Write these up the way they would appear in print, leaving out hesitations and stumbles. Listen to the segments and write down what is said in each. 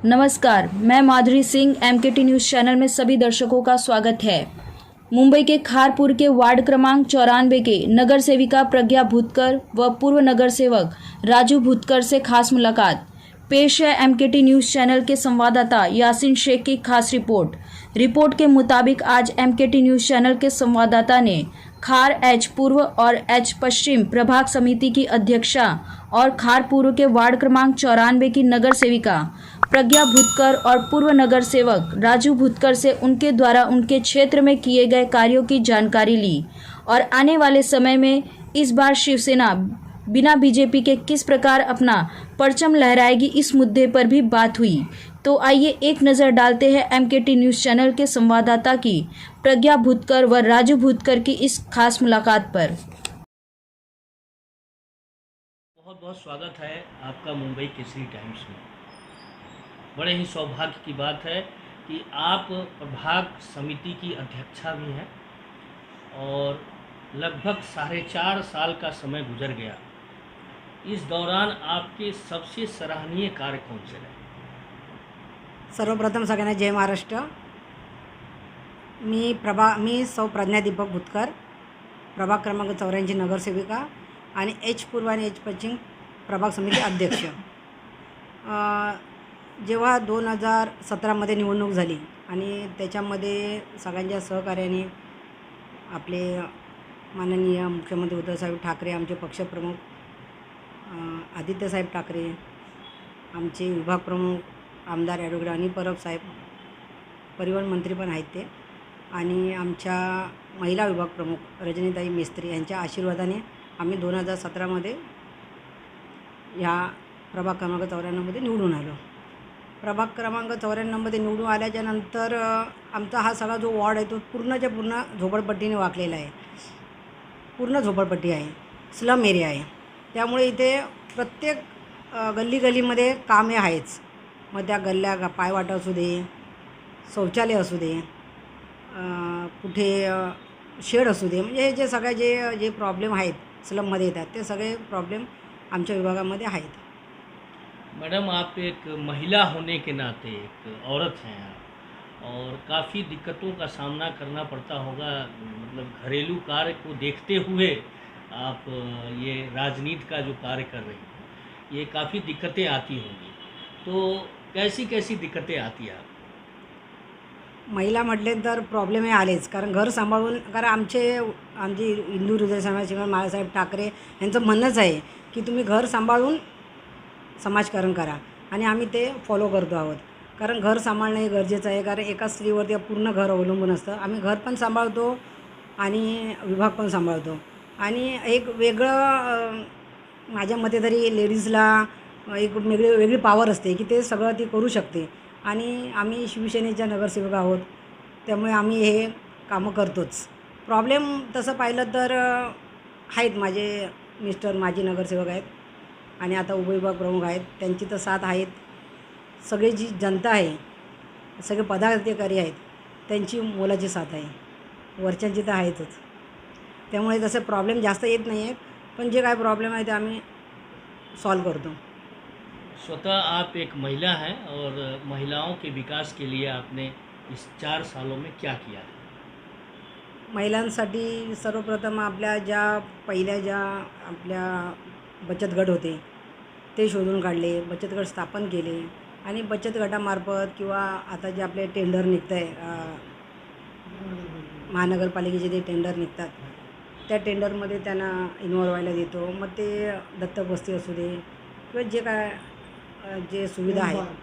नमस्कार, मैं माधुरी Singh MKT news channel में सभी दर्शकों का स्वागत है। मुंबई के खारपुर के वार्ड क्रमांक 94 के नगर सेविका प्रज्ञा भूतकर व पूर्व नगर सेवक राजू भूतकर से खास मुलाकात। पेश है एमकेटी न्यूज़ चैनल के संवाददाता यासीन शेख की खास रिपोर्ट के मुताबिक आज एमकेटी न्यूज़ चैनल के संवाददाता ने खार एच पूर्व और एच पश्चिम प्रभाग समिति की अध्यक्षा और खार पूर्व के वार्ड क्रमांक 94 की नगर सेविका प्रज्ञा भूतकर और पूर्व नगर सेवक राजू भूतकर से उनके द्वारा उनके क्षेत्र में किए गए कार्यों की जानकारी ली और आने वाले समय में इस बार शिवसेना बिना बीजेपी के किस प्रकार अपना परचम लहराएगी, इस मुद्दे पर भी बात हुई। तो आइए एक नज़र डालते हैं एमकेटी न्यूज़ चैनल के संवाददाता की प्रज्ञा भूतकर व राजू भूतकर की इस खास मुलाकात पर। बहुत बहुत स्वागत है आपका मुंबई केसरी टाइम्स में। बड़े ही सौभाग्य की बात है कि आप प्रभाग समिति की अध्यक्षा भी हैं और लगभग 4.5 साल का समय गुजर गया। इस दौरान आपके सबसे सराहनीय कार्य कौन से रहे? सर्वप्रथम सगळ्यांना जय महाराष्ट्र। मी सौ प्रज्ञा दीपक भूतकर, प्रभाग क्रमांक 84 नगरसेविका आणि एच पूर्व आणि एच पश्चिम प्रभाग समिती अध्यक्ष। जेव्हा 2017मध्ये निवडणूक झाली आणि त्याच्यामध्ये सगळ्यांच्या सहकार्याने आपले माननीय मुख्यमंत्री उद्धवसाहेब ठाकरे, आमचे पक्षप्रमुख आदित्यसाहेब ठाकरे, आमचे विभाग प्रमुख आमदार ॲडव्होकेट अनिल परब साहेब, परिवहन मंत्री पण आहेत ते, आणि आमच्या महिला विभाग प्रमुख रजनीताई मिस्त्री यांच्या आशीर्वादाने आम्ही 2017मध्ये ह्या प्रभाग क्रमांक 94मध्ये निवडून आलो। प्रभाग क्रमांक 94मध्ये निवडून आल्याच्यानंतर आमचा हा सगळा जो वॉर्ड आहे तो पूर्णच्या पूर्ण झोपडपट्टीने वाकलेला आहे। पूर्ण झोपडपट्टी आहे, स्लम एरिया आहे। त्यामुळे इथे प्रत्येक गल्लीमध्ये कामे आहेच। मग त्या गल्ल्या पायवाटा असू दे, शौचालय असू दे, कुठे शेड असू दे, म्हणजे हे जे सगळे जे प्रॉब्लेम आहेत स्लममध्ये येतात ते सगळे प्रॉब्लेम आमच्या विभागामध्ये आहेत। मैडम, आप एक महिला होने के नाते एक औरत हैं आप और काफ़ी दिक्कतों का सामना करना पड़ता होगा। मतलब घरेलू कार्य को देखते हुए आप ये राजनीति का जो कार्य कर रही हैं, ये काफ़ी दिक्कतें आती होंगी। तो कैसी कैसी दिक्कतें आती हैं आप? महिला म्हटले तर प्रॉब्लेम हे आलेच, कारण घर सांभाळून, कारण आमची हिंदू हृदय समाजसेवक बाळासाहेब ठाकरे यांचं म्हणणंच आहे की तुम्ही घर सांभाळून समाजकारण करा, आणि आम्ही ते फॉलो करतो आहोत। कारण घर सांभाळणं हे गरजेचं आहे, कारण एका स्त्रीवरती पूर्ण घर अवलंबून असतं। आम्ही घर पण सांभाळतो आणि विभाग पण सांभाळतो, आणि एक वेगळं माझ्या मते तरी लेडीजला एक वेगळी पॉवर असते की ते सगळं ती करू शकते, आणि आम्ही शिवसेनेच्या नगरसेवक आहोत, त्यामुळे आम्ही हे कामं करतोच। प्रॉब्लेम तसं पाहिलं तर आहेत, माझे मिस्टर माजी नगरसेवक आहेत आणि आता उपविभाग प्रमुख आहेत, त्यांची तर साथ आहेत। सगळी जी जनता आहे, सगळे पदाधिकारी आहेत, त्यांची मोलाची साथ आहे, वरच्यांची तर आहेतच। त्यामुळे तसे प्रॉब्लेम जास्त येत नाही आहेत, पण जे काय प्रॉब्लेम आहे ते आम्ही सॉल्व करतो। स्वतः आप एक महिला हैं और महिलाओं के विकास के लिए आपने इस 4 सालों में क्या किया है? महिलांसाठी सर्वप्रथम आपल्या पहिल्या आपल्या बचत गट होते ते शोधून काढले, बचत गट स्थापन केले, आणि बचत गटामार्फत किंवा आता जे आपले टेंडर निघत आहे, महानगरपालिकेचे जे टेंडर निघतात त्या टेंडरमध्ये त्यांना इन्वॉल्व व्हायला देतो। मग ते दत्तक वस्ती असू दे किंवा जे काय जे सुविधा आहेत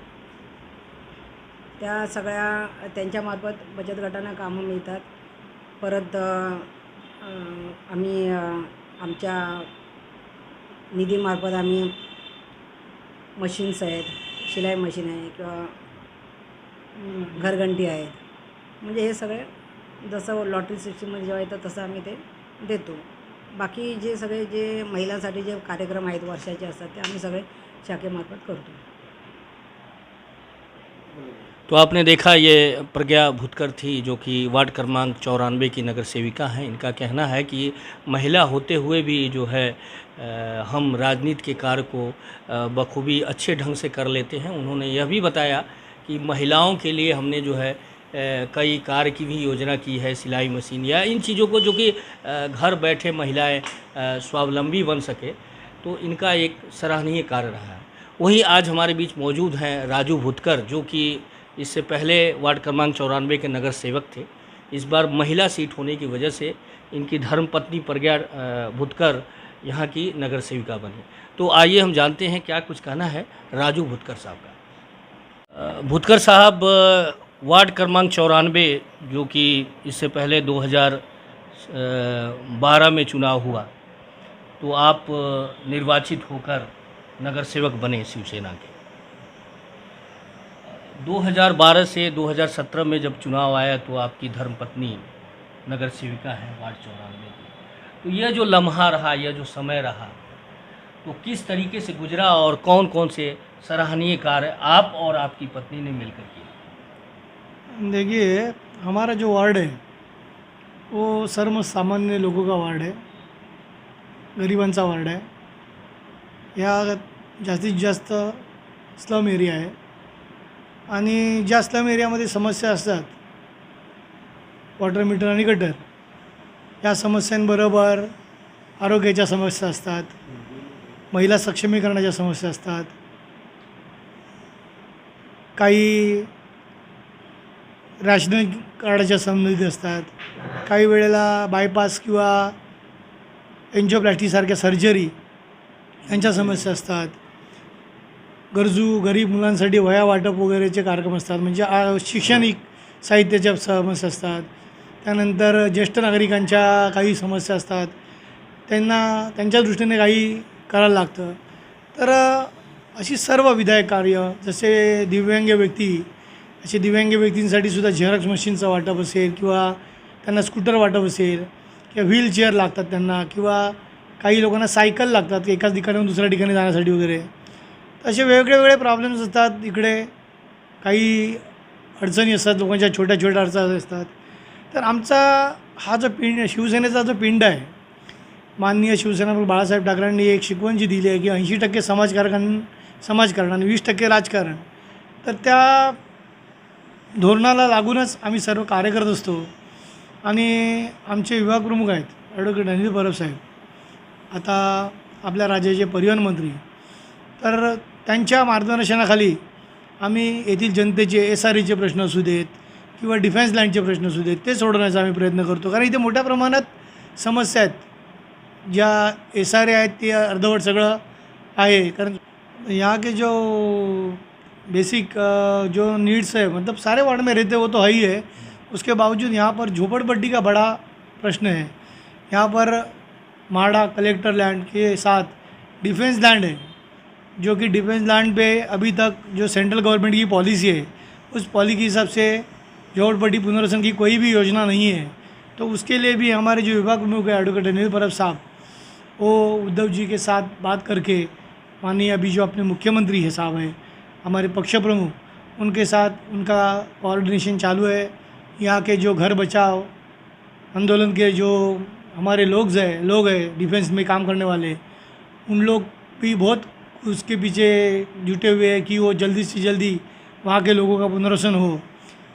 त्या सगळ्या त्यांच्यामार्फत बचत गटांना कामं मिळतात। परत आम्ही आमच्या निधीमार्फत आम्ही मशीन्स आहेत, शिलाई मशीन आहे किंवा घरघंटी आहेत, म्हणजे हे सगळे जसं लॉटरी सिस्टीममध्ये जेव्हा येतं तसं आम्ही ते देतो। बाकी जे सगळे जे महिलांसाठी जे कार्यक्रम आहेत वर्षाचे असतात ते आम्ही सगळे शाखेमार्फत करतो। तो आपने देखा ये प्रज्ञा भुतकर थी, जो कि वार्ड क्रमांक 94 की नगर सेविका हैं। इनका कहना है कि महिला होते हुए भी जो है हम राजनीति के कार्य को बखूबी अच्छे ढंग से कर लेते हैं। उन्होंने यह भी बताया कि महिलाओं के लिए हमने जो है कई कार्य की भी योजना की है, सिलाई मशीन या इन चीज़ों को, जो कि घर बैठे महिलाएं स्वावलंबी बन सके, तो इनका एक सराहनीय कार्य रहा है। वहीं आज हमारे बीच मौजूद हैं राजू भुतकर, जो कि इससे पहले वार्ड क्रमांक 94 के नगर सेवक थे। इस बार महिला सीट होने की वजह से इनकी धर्मपत्नी प्रज्ञा भुतकर यहाँ की नगर सेविका बनी। तो आइए हम जानते हैं क्या कुछ कहना है राजू भुतकर साहब का। भुतकर साहब, वार्ड क्रमांक 94 जो कि इससे पहले 2012 में चुनाव हुआ, तो आप निर्वाचित होकर नगर सेवक बने शिवसेना के। 2012 से 2017 में जब चुनाव आया तो आपकी धर्मपत्नी नगर सेविका है वार्ड 94 की। तो यह जो लम्हा रहा, यह जो समय रहा, तो किस तरीके से गुजरा और कौन कौन से सराहनीय कार्य आप और आपकी पत्नी ने मिलकर किया? देखिए, हमारा जो वार्ड है वो सर्व सामान्य लोगों का वार्ड है, गरिबांचा वार्ड आहे। या जास्तीत जास्त स्लम एरिया आहे आणि ज्या स्लम एरियामध्ये समस्या असतात, वॉटर मीटर आणि गटर, या समस्यांबरोबर आरोग्याच्या समस्या असतात, महिला सक्षमीकरणाच्या समस्या असतात, काही रॅशनल कार्डाच्या संबंधित असतात, काही वेळेला बायपास किंवा एन्जिओप्लास्टीसारख्या सर्जरी यांच्या समस्या असतात, गरजू गरीब मुलांसाठी वह्या वाटप वगैरेचे कार्यक्रम असतात, म्हणजे शैक्षणिक साहित्याच्या समस्या असतात, त्यानंतर ज्येष्ठ नागरिकांच्या काही समस्या असतात, त्यांना त्यांच्या दृष्टीने काही करायला लागतं। तर अशी सर्व विधायक कार्य, जसे दिव्यांग व्यक्ती, असे दिव्यांग व्यक्तींसाठी सुद्धा झेरॉक्स मशीनचं वाटप असेल किंवा त्यांना स्कूटर वाटप असेल किंवा व्हीलचेअर लागतात त्यांना, किंवा काही लोकांना सायकल लागतात एकाच ठिकाणाहून दुसऱ्या ठिकाणी जाण्यासाठी वगैरे, असे वेगवेगळे प्रॉब्लेम्स असतात इकडे। काही अडचणी असतात, लोकांच्या छोट्या छोट्या अडचणी असतात। तर आमचा हा जो पिंड, शिवसेनेचा जो पिंड आहे, माननीय शिवसेना बाळासाहेब ठाकरेंनी एक शिकवण जी दिली आहे की 80% समाजकारण आणि 20% राजकारण, तर त्या धोरणाला लागूनच आम्ही सर्व कार्य करत असतो। आणि आमचे विभाग प्रमुख आहेत ॲडव्होकेट अनिल परब साहेब, आता आपल्या राज्याचे परिवहन मंत्री, तर त्यांच्या मार्गदर्शनाखाली आम्ही येथील जनतेचे SREचे प्रश्न असू देत किंवा डिफेन्स लँडचे प्रश्न असू देत, ते सोडवण्याचा आम्ही प्रयत्न करतो। कारण इथे मोठ्या प्रमाणात समस्या आहेत, ज्या SRE आहेत ते अर्धवट सगळं आहे। कारण यहाँ के जो बेसिक जो नीड्स है, मतलब सारे वार्ड में रहते वो तो है ही है, उसके बावजूद यहाँ पर झोपड़पट्टी का बड़ा प्रश्न है। यहाँ पर माड़ा कलेक्टर लैंड के साथ डिफेंस लैंड है, जो कि डिफेंस लैंड पे अभी तक जो सेंट्रल गवर्नमेंट की पॉलिसी है, उस पॉलिसी के हिसाब से झोपड़पट्टी पुनर्वसन की कोई भी योजना नहीं है। तो उसके लिए भी हमारे जो विभाग प्रमुख है एडवोकेट अनिल परब साहब, वो उद्धव जी के साथ बात करके, माननीय अभी जो अपने मुख्यमंत्री है साहब हैं, हमारे पक्ष प्रमुख, उनके साथ उनका कोऑर्डिनेशन चालू है। यहाँ के जो घर बचाओ आंदोलन के जो हमारे लोग हैं डिफेंस में काम करने वाले, उन लोग भी बहुत उसके पीछे जुटे हुए हैं कि वो जल्दी से जल्दी वहाँ के लोगों का पुनर्वसन हो।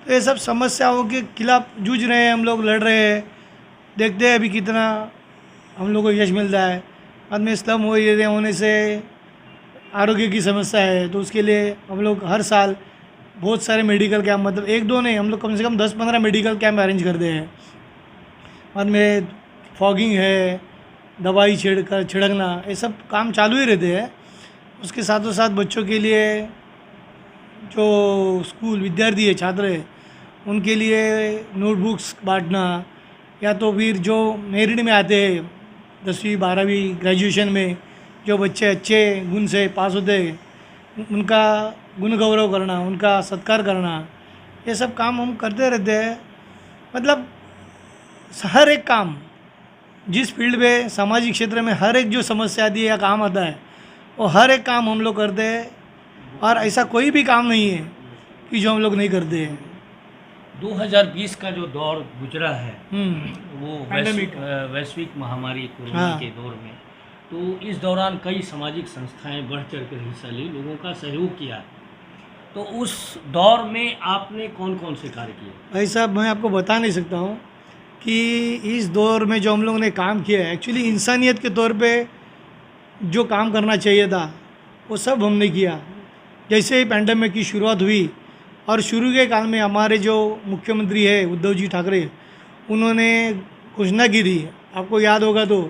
तो ये सब समस्याओं के खिलाफ जूझ रहे हैं हम लोग, लड़ रहे हैं। देखते हैं अभी कितना हम लोग को यश मिलता है। बाद में स्लम हो एरिया होने से आरोग्य की समस्या है, तो उसके लिए हम लोग हर साल बहुत सारे मेडिकल कैंप, मतलब 1-2 नहीं, हम लोग कम से कम 10-15 मेडिकल कैंप अरेंज करते हैं। बाद में फॉगिंग है, दवाई छिड़कना, ये सब काम चालू ही रहते हैं। उसके साथों साथ बच्चों के लिए जो स्कूल विद्यार्थी है, छात्र है, उनके लिए नोटबुक्स बांटना, या तो फिर जो मेरिट में आते हैं 10वीं 12वीं ग्रेजुएशन में जो बच्चे अच्छे गुण से पास होते हैं, उनका गुण गौरव करना, उनका सत्कार करना, ये सब काम हम करते रहते हैं। मतलब हर एक काम, जिस फील्ड में सामाजिक क्षेत्र में हर एक जो समस्या आती है या काम आता है, वो हर एक काम हम लोग करते हैं। और ऐसा कोई भी काम नहीं है कि जो हम लोग नहीं करते हैं। 2020 का जो दौर गुजरा है वो Pandemic वैश्विक महामारी कोरोना हाँ। के दौर में, तो इस दौरान कई सामाजिक संस्थाएं बढ़ चढ़ कर हिस्सा ली, लोगों का सहयोग किया। तो उस दौर में आपने कौन कौन से कार्य किए? भाई साहब, मैं आपको बता नहीं सकता हूँ कि इस दौर में जो हम लोगों ने काम किया है, एक्चुअली इंसानियत के तौर पे जो काम करना चाहिए था वो सब हमने किया। जैसे ही पैंडेमिक की शुरुआत हुई और शुरू के काल में हमारे जो मुख्यमंत्री है उद्धव जी ठाकरे, उन्होंने घोषणा की थी, आपको याद होगा तो,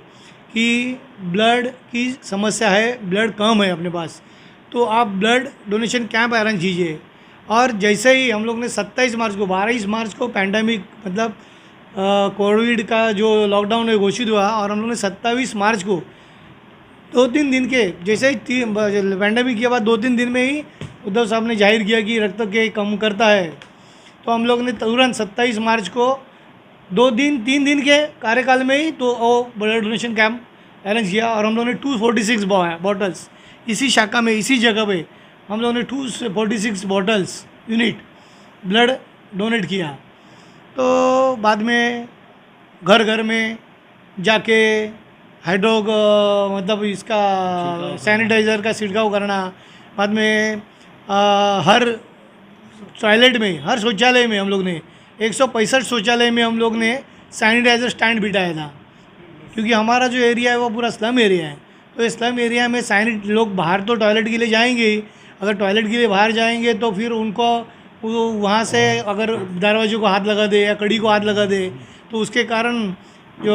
कि ब्लड की समस्या है, ब्लड कम है अपने पास, तो आप ब्लड डोनेशन कैंप अरेंज कीजिए। और जैसे ही हम लोग ने 27 मार्च को 22 मार्च को पैंडेमिक मतलब कोविड का जो लॉकडाउन है घोषित हुआ, और हम लोग ने 27 मार्च को 2-3 दिन के जैसे ही पैंडेमिक के बाद 2-3 दिन में ही उद्धव साहब ने जाहिर किया कि रक्त के कम करता है, तो हम लोग ने तुरंत 27 मार्च को 2-3 दिन के कार्यकाल में ही तो वो ब्लड डोनेशन कैंप अरेंज किया। और हम लोग ने 246 बॉटल्स इसी शाखा में, इसी जगह पे हम लोगों ने 246 बॉटल्स यूनिट ब्लड डोनेट किया। तो बाद में घर घर में जाके मतलब इसका सैनिटाइज़र का छिड़काव करना, बाद में हर टॉयलेट में, हर शौचालय में हम लोग ने 165 शौचालय में हम लोग ने सैनिटाइज़र स्टैंड बिठाया था, क्योंकि हमारा जो एरिया है वो पूरा स्लम एरिया है। तो इस स्लम एरिया में लोग बाहर तो टॉयलेट के लिए जाएंगे ही, अगर टॉयलेट के लिए बाहर जाएंगे तो फिर उनको वहाँ से अगर दरवाजे को हाथ लगा दे या कड़ी को हाथ लगा दे तो उसके कारण जो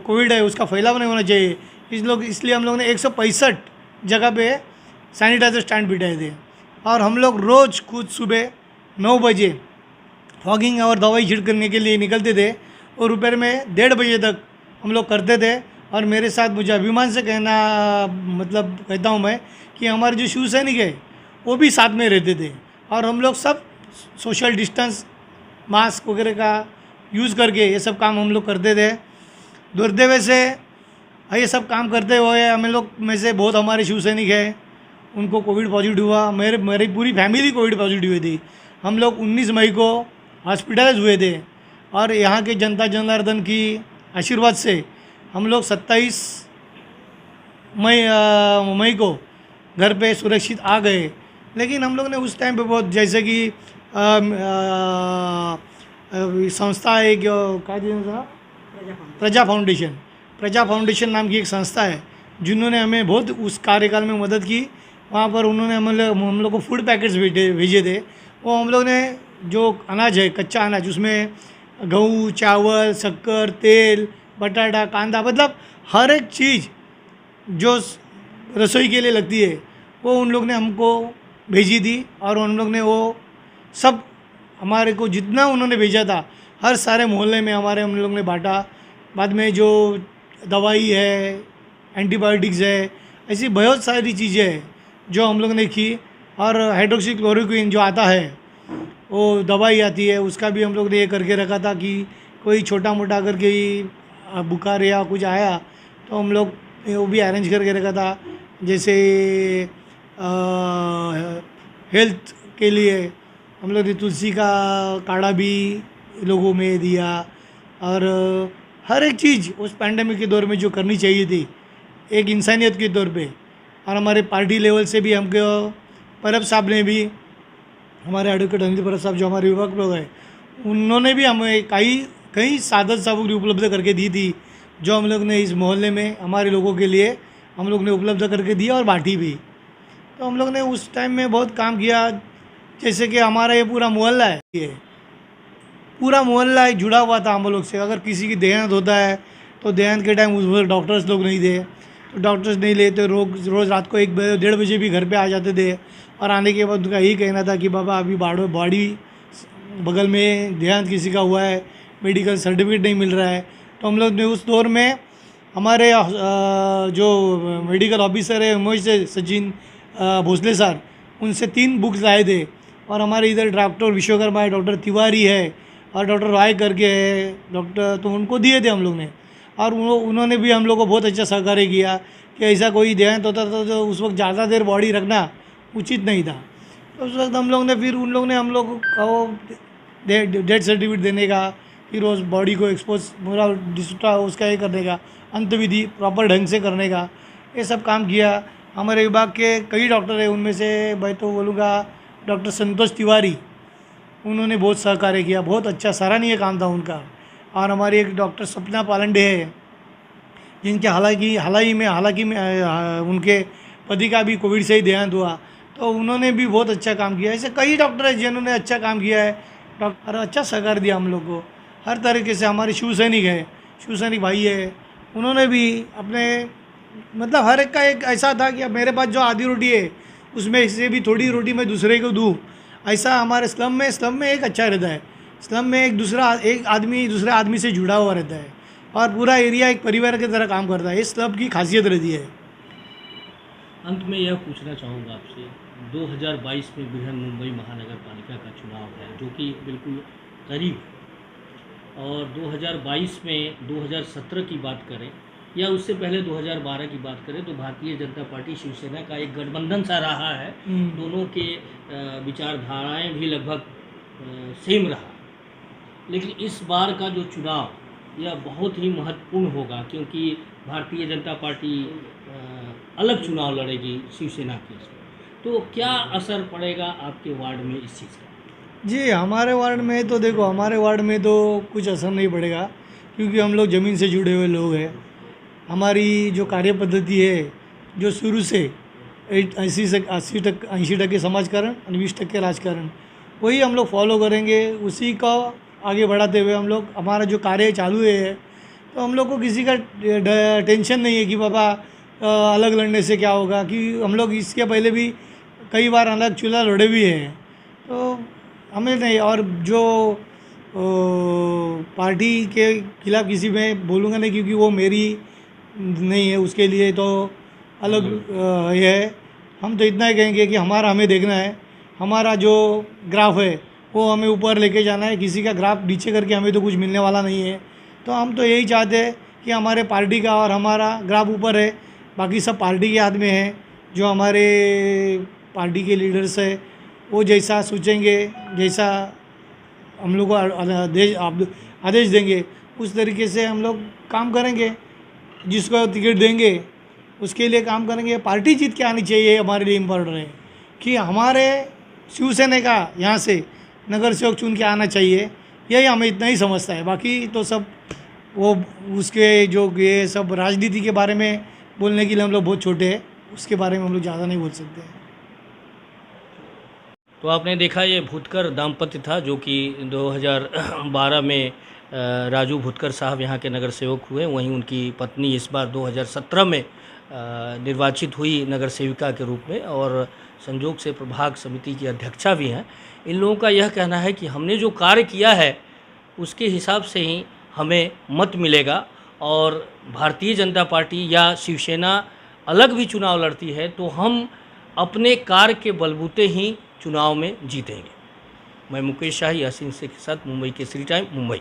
कोविड है उसका फैलाव नहीं होना चाहिए। इसलिए हम लोग ने 165 जगह पे सैनिटाइज़र स्टैंड बिठाए थे। और हम लोग रोज़ खुद सुबह 9 बजे फॉगिंग और दवाई छिड़क करने के लिए निकलते थे, और दोपहर में 1:30 बजे तक हम लोग करते थे। और मेरे साथ मुझे अभिमान से मतलब कहता हूँ मैं कि हमारे जो शिव सैनिक है वो भी साथ में रहते थे, और हम लोग सब सोशल डिस्टेंस, मास्क वगैरह का यूज़ करके ये सब काम हम लोग करते थे। दुर्दैव से ये सब काम करते हुए हम लोग में से बहुत हमारे शिव सैनिक हैं, उनको कोविड पॉजिटिव हुआ। मेरी पूरी फैमिली कोविड पॉजिटिव हुई थी। हम लोग 19 मई को हॉस्पिटलाइज हुए थे, और यहाँ के जनता जनार्दन की आशीर्वाद से हम लोग 27 मई को घर पे सुरक्षित आ गए। लेकिन हम लोग ने उस टाइम पे बहुत, जैसे कि संस्था है, क्या था, प्रजा फाउंडेशन नाम की एक संस्था है, जिन्होंने हमें बहुत उस कार्यकाल में मदद की। वहाँ पर उन्होंने हम लोग को फूड पैकेट्स भेजे थे। वो हम लोग ने जो अनाज है, कच्चा अनाज, उसमें गेहूँ, चावल, शक्कर, तेल, बटाटा, कांदा, मतलब हर एक चीज़ जो रसोई के लिए लगती है वो उन लोग ने हमको भेजी थी। और उन लोग ने वो सब हमारे को जितना उन्होंने भेजा था हर सारे मोहल्ले में हम लोग ने बांटा। बाद में जो दवाई है, एंटीबायोटिक्स है, ऐसी बहुत सारी चीज़ें हैं जो हम लोग ने की। और हाइड्रोक्सी क्लोरोक्विन जो आता है, वो दवाई आती है, उसका भी हम लोग ने ये करके रखा था कि कोई छोटा मोटा अगर कोई बुखार या कुछ आया तो हम लोग वो भी अरेंज करके रखा था। जैसे हेल्थ के लिए हम लोग ने तुलसी का काढ़ा भी लोगों में दिया। और हर एक चीज़ उस पैंडेमिक के दौर में जो करनी चाहिए थी एक इंसानियत के तौर पे। और हमारे पार्टी लेवल से भी हमको परब साहब ने भी, हमारे एडवोकेट अनिल परब साहब जो हमारे युवक लोग हैं, उन्होंने भी हमें कई साधन सामग्री उपलब्ध करके दी थी, जो हम लोग ने इस मोहल्ले में हमारे लोगों के लिए हम लोग ने उपलब्ध करके दिया और बांटी भी। तो हम लोग ने उस टाइम में बहुत काम किया। जैसे कि हमारा ये पूरा मोहल्ला है, ये पूरा मोहल्ला जुड़ा हुआ था हम लोग से। अगर किसी की देहांत होता है तो देहांत के टाइम उस डॉक्टर्स लोग नहीं थे, तो डॉक्टर्स नहीं लेते, रोज़ रात को 1-1:30 बजे भी घर पे आ जाते थे। और आने के बाद उनका यही कहना था कि बाबा अभी बॉडी बगल में देहांत किसी का हुआ है, मेडिकल सर्टिफिकेट नहीं मिल रहा है। तो हम लोग ने उस दौर में हमारे जो मेडिकल ऑफिसर है उमेश सचिन भोसले सर, उनसे 3 बुक्स लाए थे। और हमारे इधर डॉक्टर विश्वकर्मा है, डॉक्टर तिवारी है और डॉक्टर राय करके है डॉक्टर, तो उनको दिए थे हम लोग ने। और उन्होंने भी हम लोग को बहुत अच्छा सहकार्य किया कि ऐसा कोई देहांत होता था तो उस वक्त ज़्यादा देर बॉडी रखना उचित नहीं था। तो उस वक्त हम लोग ने फिर उन लोग ने हम लोग को डेथ सर्टिफिकेट देने का, फिर उस बॉडी को एक्सपोज पूरा डिस्ट्रा उसका ये करने का, अंतविधि प्रॉपर ढंग से करने का, ये सब काम किया। हमारे विभाग के कई डॉक्टर हैं, उनमें से मैं तो बोलूँगा डॉक्टर संतोष तिवारी, उन्होंने बहुत सहकार्य किया, बहुत अच्छा सराहनीय काम था उनका। और हमारी एक डॉक्टर सपना पालंडे है, जिनके हालांकि में उनके पति का भी कोविड से ही देहांत हुआ, तो उन्होंने भी बहुत अच्छा काम किया। ऐसे कई डॉक्टर हैं जिन्होंने अच्छा काम किया है, डॉक्टर अच्छा सहकार दिया हम लोग को हर तरीके से। हमारे शिवसैनिक भाई है, उन्होंने भी अपने मतलब हर एक का एक ऐसा था कि अब मेरे पास जो आधी रोटी है उसमें से भी थोड़ी रोटी मैं दूसरे को दूँ, ऐसा हमारे स्लम में एक अच्छा रहता है। स्लम में एक आदमी दूसरे आदमी से जुड़ा हुआ रहता है और पूरा एरिया एक परिवार की तरह काम करता है। इस स्लम की खासियत रहती है। अंत में यह पूछना चाहूँगा आपसे, 2022 में बृहन मुंबई महानगर पालिका का चुनाव है जो कि बिल्कुल करीब, और 2022 में 2017 की बात करें या उससे पहले 2012 की बात करें तो भारतीय जनता पार्टी शिवसेना का एक गठबंधन सा रहा है। दोनों के विचारधाराएं भी लगभग सेम रहा, लेकिन इस बार का जो चुनाव यह बहुत ही महत्वपूर्ण होगा क्योंकि भारतीय जनता पार्टी अलग चुनाव लड़ेगी शिवसेना के इसमें। तो क्या असर पड़ेगा आपके वार्ड में इस चीज़ का? जी, हमारे वार्ड में तो देखो, हमारे वार्ड में तो कुछ असर नहीं पड़ेगा क्योंकि हम लोग ज़मीन से जुड़े हुए लोग हैं। हमारी जो कार्य पद्धति है, जो शुरू से 80% समाजकारण और 20% राजकारण, वही हम लोग फॉलो करेंगे। उसी का आगे बढ़ाते हुए हम लोग, हमारा जो कार्य चालू है, तो हम लोग को किसी का टेंशन नहीं है कि बाबा अलग लड़ने से क्या होगा, कि हम लोग इसके पहले भी कई बार अलग चूल्हा लड़े भी हैं, तो हमें नहीं। और जो पार्टी के खिलाफ किसी में बोलूँगा नहीं क्योंकि वो मेरी नहीं है, उसके लिए तो अलग ये है। हम तो इतना ही कहेंगे कि हमें देखना है, हमारा जो ग्राफ है वो हमें ऊपर लेके जाना है। किसी का ग्राफ नीचे करके हमें तो कुछ मिलने वाला नहीं है। तो हम तो यही चाहते हैं कि हमारे पार्टी का और हमारा ग्राफ ऊपर है, बाकी सब पार्टी के हाथ में है। जो हमारे पार्टी के लीडर्स है वो जैसा सोचेंगे, जैसा हम लोग को आदेश देंगे, उस तरीके से हम लोग काम करेंगे। जिसको टिकट देंगे उसके लिए काम करेंगे। पार्टी जीत के आनी चाहिए, हमारे लिए इम्पोर्टेंट है कि हमारे शिवसेना का यहाँ से नगर सेवक चुन के आना चाहिए। यही हमें इतना ही समझता है। बाकी तो सब वो उसके जो ये सब राजनीति के बारे में बोलने के लिए हम लोग बहुत छोटे हैं, उसके बारे में हम लोग ज़्यादा नहीं बोल सकते हैं। तो आपने देखा ये भूतकर दाम्पत्य था जो कि 2012 में राजू भूतकर साहब यहाँ के नगर सेवक हुए। वहीं उनकी पत्नी इस बार 2017 में निर्वाचित हुई नगर सेविका के रूप में और संयोग से प्रभाग समिति की अध्यक्षा भी हैं। इन लोगों का यह कहना है कि हमने जो कार्य किया है उसके हिसाब से ही हमें मत मिलेगा, और भारतीय जनता पार्टी या शिवसेना अलग भी चुनाव लड़ती है तो हम अपने कार्य के बलबूते ही चुनाव में जीतेंगे। मैं मुकेश शाही, यासीन शेख के साथ, मुंबई केसरी टाइम, मुंबई।